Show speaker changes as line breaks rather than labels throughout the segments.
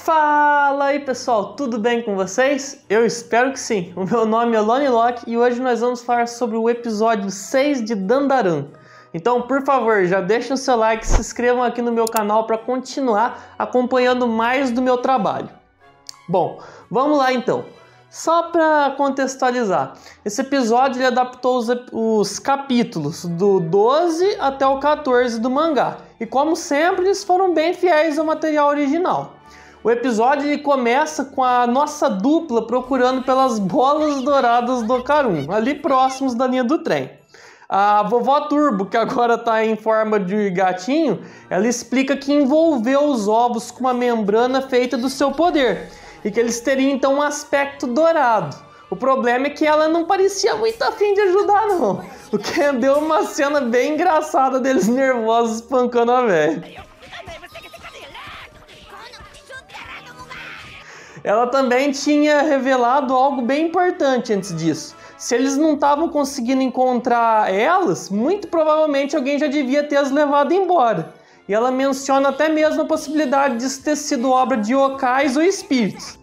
Fala aí pessoal, tudo bem com vocês? Eu espero que sim. O meu nome é Lonnie Locke e hoje nós vamos falar sobre o episódio 6 de Dandaran. Então, por favor, já deixem o seu like, se inscrevam aqui no meu canal para continuar acompanhando mais do meu trabalho. Bom, vamos lá então. Só para contextualizar, esse episódio ele adaptou os capítulos do 12 até o 14 do mangá. E como sempre, eles foram bem fiéis ao material original. O episódio ele começa com a nossa dupla procurando pelas bolas douradas do Okarun, ali próximos da linha do trem. A vovó Turbo, que agora está em forma de gatinho, ela explica que envolveu os ovos com uma membrana feita do seu poder e que eles teriam então um aspecto dourado. O problema é que ela não parecia muito afim de ajudar não, o que deu uma cena bem engraçada deles nervosos espancando a velha. Ela também tinha revelado algo bem importante antes disso. Se eles não estavam conseguindo encontrar elas, muito provavelmente alguém já devia ter as levado embora. E ela menciona até mesmo a possibilidade de isso ter sido obra de yokais ou espíritos.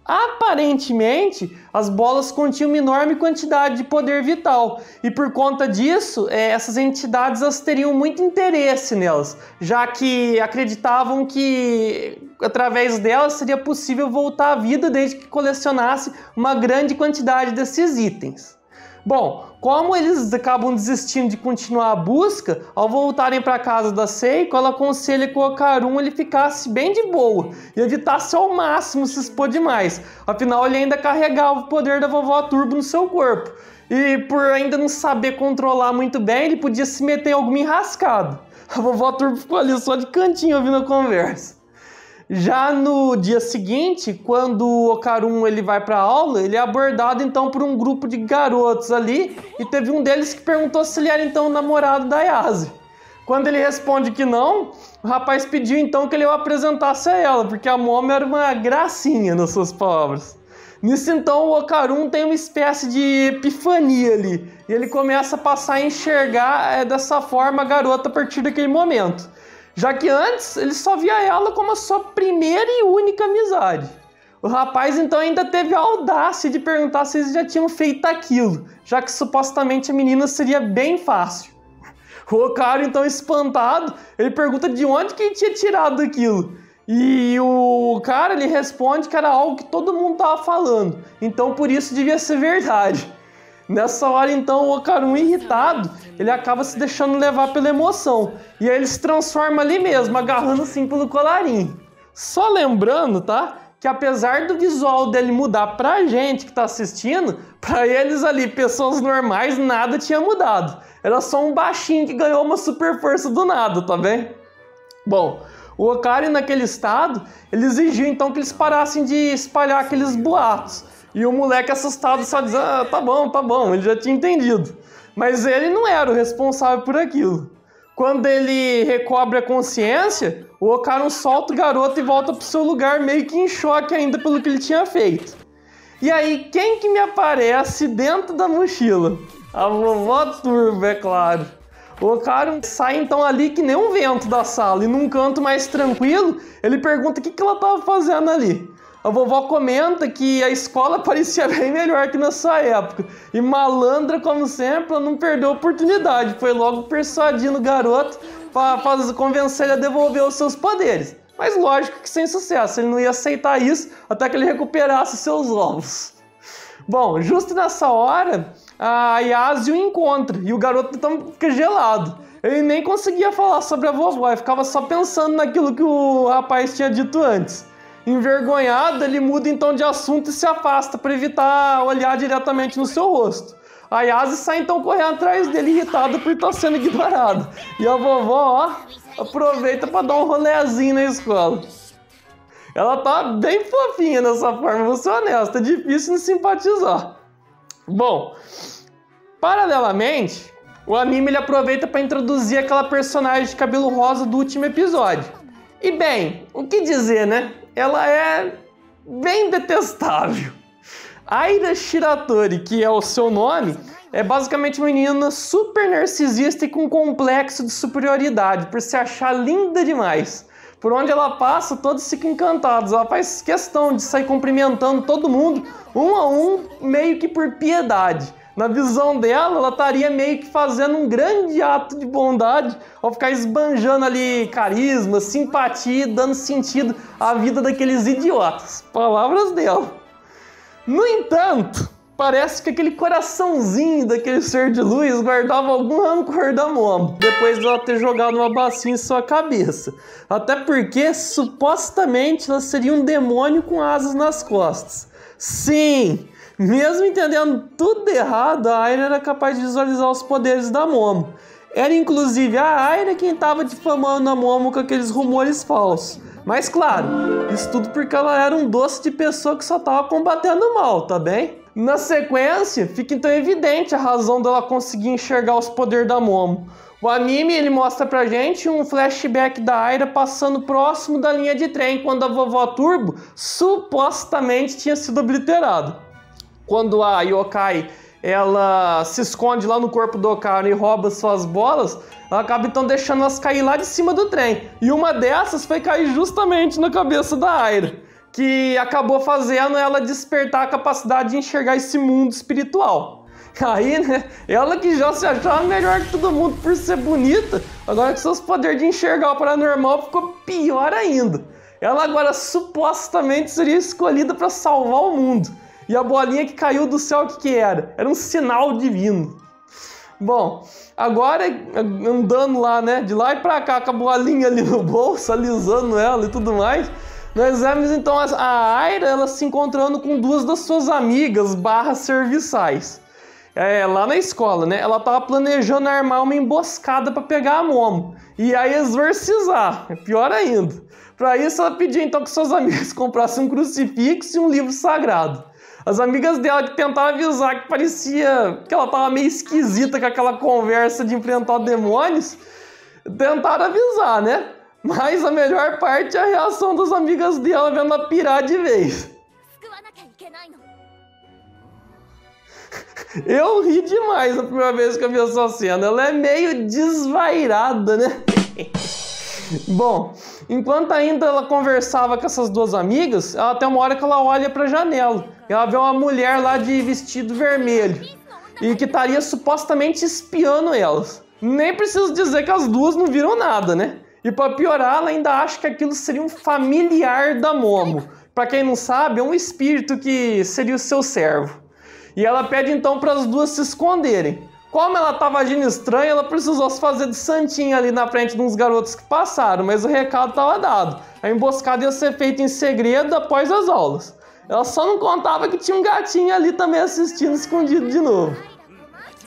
Aparentemente, as bolas continham uma enorme quantidade de poder vital e por conta disso, essas entidades elas teriam muito interesse nelas, já que acreditavam que através delas seria possível voltar à vida desde que colecionasse uma grande quantidade desses itens. Bom, como eles acabam desistindo de continuar a busca, ao voltarem para a casa da Seiko, ela aconselha que o Okarun ele ficasse bem de boa e evitasse ao máximo se expor demais. Afinal, ele ainda carregava o poder da vovó Turbo no seu corpo. E por ainda não saber controlar muito bem, ele podia se meter em alguma enrascada. A vovó Turbo ficou ali só de cantinho ouvindo a conversa. Já no dia seguinte, quando o Okarun ele vai para a aula, ele é abordado então por um grupo de garotos ali e teve um deles que perguntou se ele era então o namorado da Yase. Quando ele responde que não, o rapaz pediu então que ele o apresentasse a ela, porque a Momo era uma gracinha nas suas palavras. Nisso então o Okarun tem uma espécie de epifania ali e ele começa a passar a enxergar dessa forma a garota a partir daquele momento. Já que antes ele só via ela como a sua primeira e única amizade. O rapaz então ainda teve a audácia de perguntar se eles já tinham feito aquilo, já que supostamente a menina seria bem fácil. O Okarun então espantado, ele pergunta de onde que ele tinha tirado aquilo. E o cara ele responde que era algo que todo mundo estava falando, então por isso devia ser verdade. Nessa hora então o Okarun irritado, ele acaba se deixando levar pela emoção. E aí ele se transforma ali mesmo, agarrando assim pelo colarinho. Só lembrando, tá? Que apesar do visual dele mudar pra gente que tá assistindo, pra eles ali, pessoas normais, nada tinha mudado. Era só um baixinho que ganhou uma super força do nada, tá bem? Bom, o Okarun naquele estado, ele exigiu então que eles parassem de espalhar aqueles boatos. E o moleque assustado só diz, tá bom, ele já tinha entendido. Mas ele não era o responsável por aquilo. Quando ele recobre a consciência, o Okarun solta o garoto e volta pro seu lugar meio que em choque ainda pelo que ele tinha feito. E aí, quem que me aparece dentro da mochila? A vovó Turbo, é claro. O Okarun sai então ali que nem um vento da sala e num canto mais tranquilo, ele pergunta o que ela estava fazendo ali. A vovó comenta que a escola parecia bem melhor que na sua época. E malandra, como sempre, ela não perdeu a oportunidade. Foi logo persuadindo o garoto para convencer ele a devolver os seus poderes. Mas lógico que sem sucesso, ele não ia aceitar isso até que ele recuperasse seus ovos. Bom, justo nessa hora, a Yase o encontra e o garoto então fica gelado. Ele nem conseguia falar sobre a vovó, ele ficava só pensando naquilo que o rapaz tinha dito antes. Envergonhado, ele muda então de assunto e se afasta para evitar olhar diretamente no seu rosto. A Yase sai então correndo atrás dele, irritada por estar sendo ignorado. E a vovó, aproveita para dar um rolezinho na escola. Ela tá bem fofinha nessa forma, vou ser honesto, é difícil de simpatizar. Bom, paralelamente, o anime ele aproveita para introduzir aquela personagem de cabelo rosa do último episódio. E bem, o que dizer, né? Ela é bem detestável. Aira Shiratori, que é o seu nome, é basicamente uma menina super narcisista e com complexo de superioridade, por se achar linda demais. Por onde ela passa, todos ficam encantados. Ela faz questão de sair cumprimentando todo mundo, um a um, meio que por piedade. Na visão dela, ela estaria meio que fazendo um grande ato de bondade ao ficar esbanjando ali carisma, simpatia, dando sentido à vida daqueles idiotas. Palavras dela. No entanto, parece que aquele coraçãozinho daquele ser de luz guardava algum rancor da Momo, depois de ela ter jogado uma bacinha em sua cabeça. Até porque, supostamente, ela seria um demônio com asas nas costas. Sim! Mesmo entendendo tudo errado, a Aira era capaz de visualizar os poderes da Momo. Era inclusive a Aira quem estava difamando a Momo com aqueles rumores falsos. Mas claro, isso tudo porque ela era um doce de pessoa que só estava combatendo o mal, tá bem? Na sequência, fica então evidente a razão dela conseguir enxergar os poderes da Momo. O anime ele mostra pra gente um flashback da Aira passando próximo da linha de trem quando a vovó Turbo supostamente tinha sido obliterada. Quando a Yokai ela se esconde lá no corpo do Okaru e rouba suas bolas, ela acaba então deixando elas cair lá de cima do trem. E uma dessas foi cair justamente na cabeça da Aira, que acabou fazendo ela despertar a capacidade de enxergar esse mundo espiritual. Aí, né, ela que já se achava melhor que todo mundo por ser bonita, agora com seus poderes de enxergar o paranormal ficou pior ainda. Ela agora supostamente seria escolhida para salvar o mundo. E a bolinha que caiu do céu, o que era? Era um sinal divino. Bom, agora andando lá, né, de lá e pra cá com a bolinha ali no bolso, alisando ela e tudo mais, nós vemos então a Aira ela se encontrando com duas das suas amigas serviçais. Lá na escola, né? Ela tava planejando armar uma emboscada para pegar a Momo e aí exorcizar, pior ainda. Para isso ela pediu então que seus amigos comprassem um crucifixo e um livro sagrado. As amigas dela que tentaram avisar que parecia que ela tava meio esquisita com aquela conversa de enfrentar demônios, tentaram avisar, né? Mas a melhor parte é a reação das amigas dela vendo ela pirar de vez. Eu ri demais a primeira vez que eu vi essa cena. Ela é meio desvairada, né? Bom, enquanto ainda ela conversava com essas duas amigas, ela tem uma hora que ela olha para a janela. Ela vê uma mulher lá de vestido vermelho e que estaria supostamente espiando elas. Nem preciso dizer que as duas não viram nada, né? E para piorar, ela ainda acha que aquilo seria um familiar da Momo. Para quem não sabe, é um espírito que seria o seu servo. E ela pede então para as duas se esconderem. Como ela estava agindo estranha, ela precisou se fazer de santinha ali na frente de uns garotos que passaram, mas o recado estava dado. A emboscada ia ser feita em segredo após as aulas. Ela só não contava que tinha um gatinho ali também assistindo escondido de novo.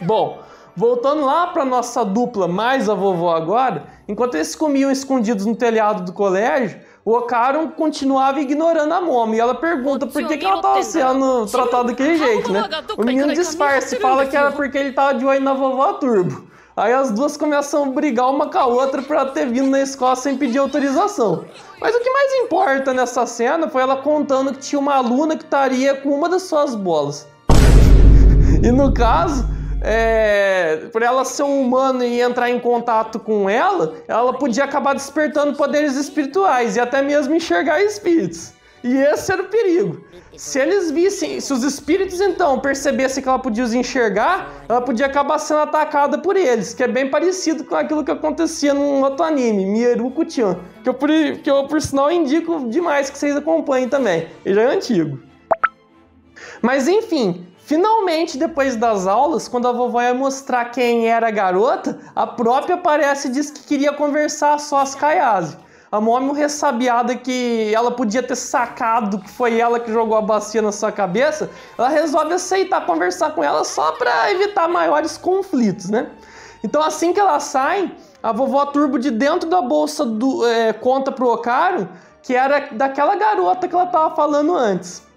Bom, voltando lá para nossa dupla mais a vovó agora, enquanto eles comiam escondidos no telhado do colégio, o Okaru continuava ignorando a Momo e ela pergunta por que ela estava sendo tratada daquele jeito, né? O menino disfarça e fala que era porque ele estava de olho na vovó Turbo. Aí as duas começam a brigar uma com a outra por ela ter vindo na escola sem pedir autorização. Mas o que mais importa nessa cena foi ela contando que tinha uma aluna que estaria com uma das suas bolas. E no caso, por ela ser um humano e entrar em contato com ela podia acabar despertando poderes espirituais e até mesmo enxergar espíritos. E esse era o perigo. Se eles vissem, se os espíritos então percebessem que ela podia os enxergar, ela podia acabar sendo atacada por eles, que é bem parecido com aquilo que acontecia num outro anime, Mieruko-chan, que eu por sinal indico demais que vocês acompanhem também, ele já é antigo. Mas enfim, finalmente depois das aulas, quando a vovó ia mostrar quem era a garota, a própria aparece e diz que queria conversar só as Kayase. A Momo ressabiada que ela podia ter sacado que foi ela que jogou a bacia na sua cabeça, ela resolve aceitar conversar com ela só para evitar maiores conflitos, né? Então assim que elas saem, a vovó Turbo de dentro da bolsa conta pro Okaru que era daquela garota que ela tava falando antes.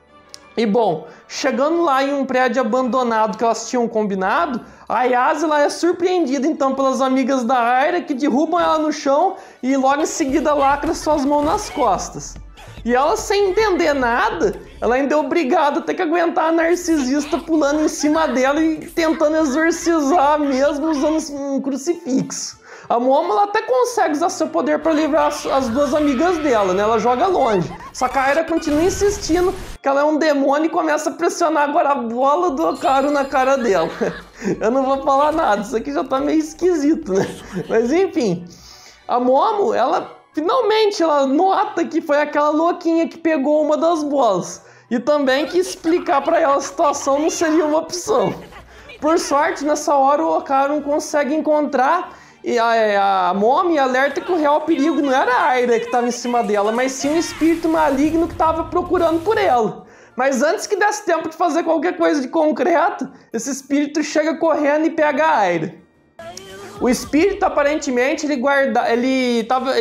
E bom, chegando lá em um prédio abandonado que elas tinham combinado, a Yase é surpreendida então pelas amigas da Aira que derrubam ela no chão e logo em seguida lacra suas mãos nas costas. E ela, sem entender nada, ela ainda é obrigada a ter que aguentar a narcisista pulando em cima dela e tentando exorcizar mesmo usando um crucifixo. A Momo ela até consegue usar seu poder para livrar as duas amigas dela, né? Ela joga longe. Só que a Aira continua insistindo que ela é um demônio e começa a pressionar agora a bola do Okaru na cara dela. Eu não vou falar nada, isso aqui já tá meio esquisito, né? Mas enfim, a Momo, ela finalmente ela nota que foi aquela louquinha que pegou uma das bolas. E também que explicar para ela a situação não seria uma opção. Por sorte, nessa hora o Okaru não consegue encontrar e a Momo alerta que o real perigo não era a Aira que estava em cima dela, mas sim um espírito maligno que estava procurando por ela. Mas antes que desse tempo de fazer qualquer coisa de concreto, esse espírito chega correndo e pega a Aira. O espírito, aparentemente, ele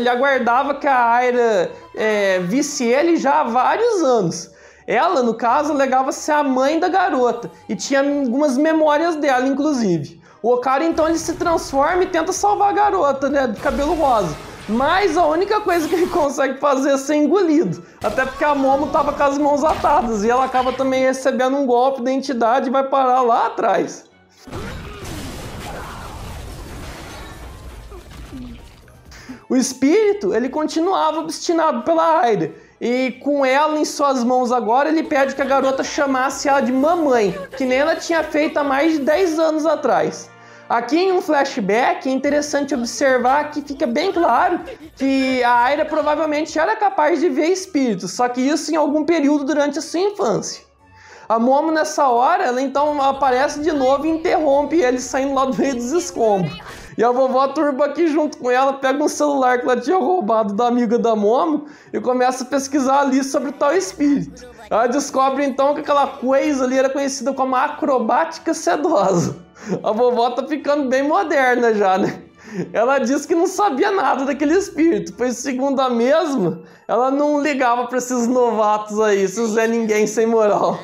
aguardava que a Aira visse ele já há vários anos. Ela, no caso, alegava ser a mãe da garota e tinha algumas memórias dela, inclusive. O Okaru, então, ele se transforma e tenta salvar a garota, né, de cabelo rosa. Mas a única coisa que ele consegue fazer é ser engolido. Até porque a Momo tava com as mãos atadas e ela acaba também recebendo um golpe da entidade e vai parar lá atrás. O espírito, ele continuava obstinado pela Aira. E com ela em suas mãos agora, ele pede que a garota chamasse ela de mamãe, que nem ela tinha feito há mais de 10 anos atrás. Aqui em um flashback é interessante observar que fica bem claro que a Aira provavelmente era capaz de ver espíritos, só que isso em algum período durante a sua infância. A Momo nessa hora, ela então aparece de novo e interrompe ele saindo lá do meio dos escombros. E a vovó Turbo aqui junto com ela pega um celular que ela tinha roubado da amiga da Momo e começa a pesquisar ali sobre o tal espírito. Ela descobre então que aquela coisa ali era conhecida como acrobática sedosa. A vovó tá ficando bem moderna já, né? Ela disse que não sabia nada daquele espírito, pois segundo a mesma, ela não ligava para esses novatos aí, esses Zé Ninguém sem moral.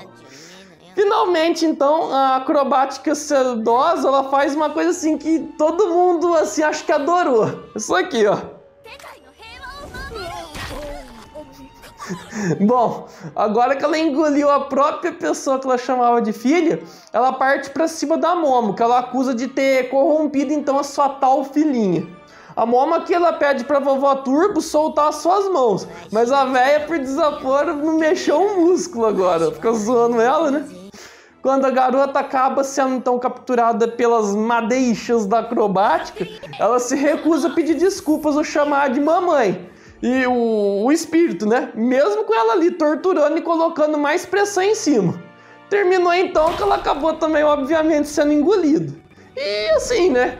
Finalmente, então, a acrobática sedosa, ela faz uma coisa assim que todo mundo, assim, acho que adorou. Isso aqui, ó. Bom, agora que ela engoliu a própria pessoa que ela chamava de filha, ela parte pra cima da Momo, que ela acusa de ter corrompido, então, a sua tal filhinha. A Momo aqui, ela pede pra vovó Turbo soltar as suas mãos, mas a véia, por desaforo, não mexeu um músculo agora. Fica zoando ela, né? Quando a garota acaba sendo então capturada pelas madeixas da acrobática, ela se recusa a pedir desculpas ou chamar de mamãe. E o espírito, né? Mesmo com ela ali torturando e colocando mais pressão em cima. Terminou então que ela acabou também, obviamente, sendo engolida. E assim, né?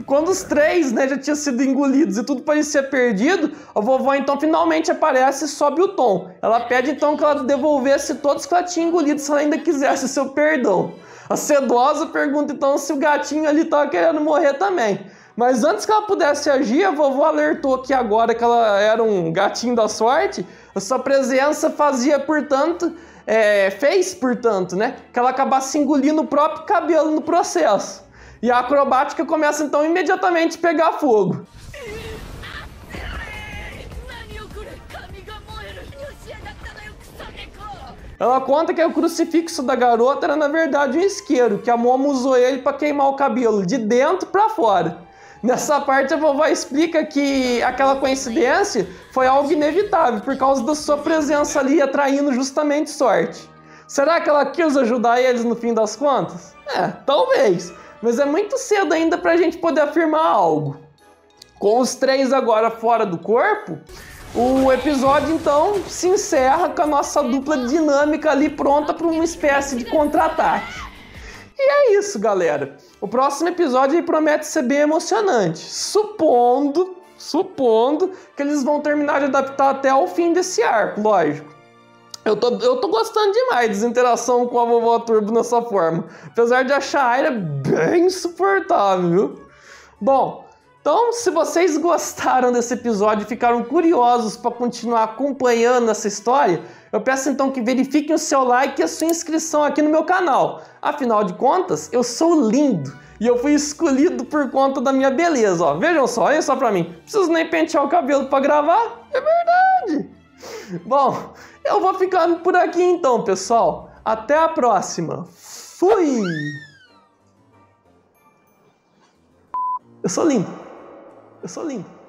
Quando os três, né, já tinham sido engolidos e tudo parecia perdido, a vovó então finalmente aparece e sobe o tom. Ela pede então que ela devolvesse todos que ela tinha engolido se ela ainda quisesse o seu perdão. A sedosa pergunta então se o gatinho ali estava querendo morrer também. Mas antes que ela pudesse agir, a vovó alertou que agora que ela era um gatinho da sorte, a sua presença fez, portanto, né, que ela acabasse engolindo o próprio cabelo no processo. E a acrobática começa então imediatamente a pegar fogo. Ela conta que o crucifixo da garota era na verdade um isqueiro, que a Momo usou ele para queimar o cabelo de dentro para fora. Nessa parte a vovó explica que aquela coincidência foi algo inevitável por causa da sua presença ali atraindo justamente sorte. Será que ela quis ajudar eles no fim das contas? Talvez. Mas é muito cedo ainda pra gente poder afirmar algo. Com os três agora fora do corpo, o episódio então se encerra com a nossa dupla dinâmica ali pronta para uma espécie de contra-ataque. E é isso, galera. O próximo episódio ele promete ser bem emocionante, supondo que eles vão terminar de adaptar até o fim desse arco, lógico. Eu tô gostando demais da interação com a vovó Turbo nessa forma. Apesar de achar a Aira bem insuportável, viu? Bom, então se vocês gostaram desse episódio e ficaram curiosos para continuar acompanhando essa história, eu peço então que verifiquem o seu like e a sua inscrição aqui no meu canal. Afinal de contas, eu sou lindo e eu fui escolhido por conta da minha beleza. Ó, vejam só, olha só pra mim. Não preciso nem pentear o cabelo para gravar. É verdade. Bom, eu vou ficando por aqui então, pessoal. Até a próxima. Fui! Eu sou lindo. Eu sou lindo.